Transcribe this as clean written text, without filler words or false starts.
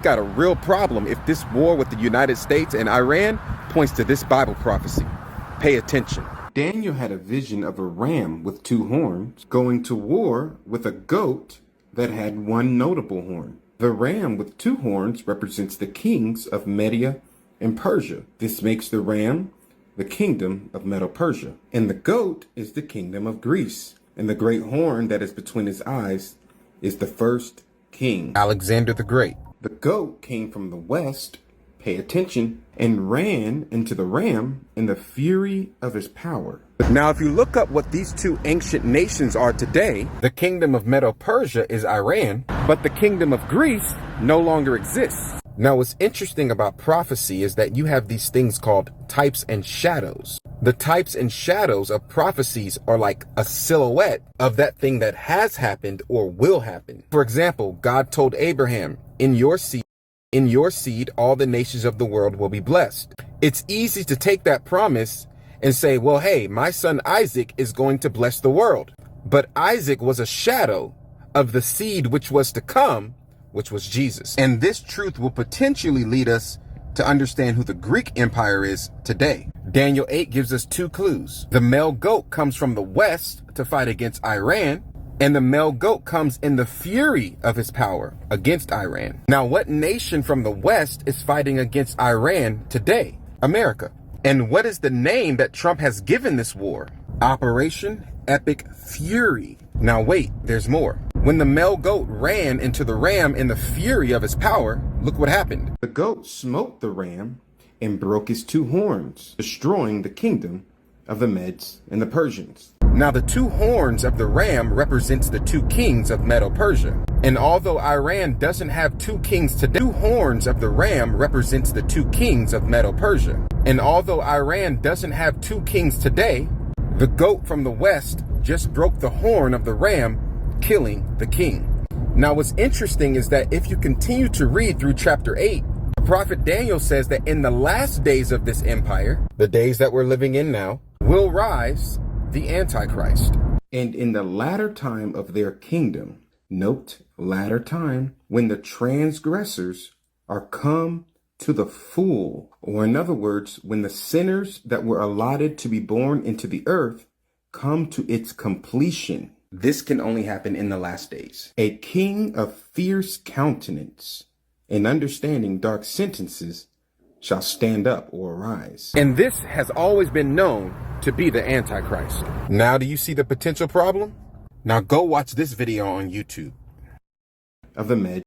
Got a real problem if this war with the United States and Iran points to this Bible prophecy. Pay attention. Daniel had a vision of a ram with two horns going to war with a goat that had one notable horn. The ram with two horns represents the kings of Media and Persia. This makes the ram the kingdom of Medo-Persia. And the goat is the kingdom of Greece. And the great horn that is between his eyes is the first king, Alexander the Great. The goat came from the west, pay attention, and ran into the ram in the fury of his power. Now, if you look up what these two ancient nations are today, the kingdom of Medo-Persia is Iran, but the kingdom of Greece no longer exists. Now, what's interesting about prophecy is that you have these things called types and shadows. The types and shadows of prophecies are like a silhouette of that thing that has happened or will happen. For example, God told Abraham, in your seed, all the nations of the world will be blessed. It's easy to take that promise and say, well, hey, my son Isaac is going to bless the world. But Isaac was a shadow of the seed which was to come, which was Jesus. And this truth will potentially lead us to understand who the Greek Empire is today. Daniel 8 gives us two clues. The male goat comes from the west to fight against Iran, and the male goat comes in the fury of his power against Iran. Now, what nation from the west is fighting against Iran today? America. And what is the name that Trump has given this war? Operation Epic Fury. Now wait, there's more. When the male goat ran into the ram in the fury of his power, look what happened. The goat smote the ram and broke his two horns, destroying the kingdom of the Medes and the Persians. Now the two horns of the ram represents the two kings of Medo-Persia. And although Iran doesn't have two kings today, two horns of the ram represents the two kings of Medo-Persia. And although Iran doesn't have two kings today, the goat from the west just broke the horn of the ram, killing the king. Now what's interesting is that if you continue to read through chapter 8, the prophet Daniel says that in the last days of this empire, the days that we're living in now, will rise the Antichrist. And in the latter time of their kingdom, note latter time, when the transgressors are come to the full, or in other words, when the sinners that were allotted to be born into the earth come to its completion. This can only happen in the last days. A king of fierce countenance and understanding dark sentences shall stand up or arise. And this has always been known to be the Antichrist. Now, do you see the potential problem? Now go watch this video on YouTube. Of the Med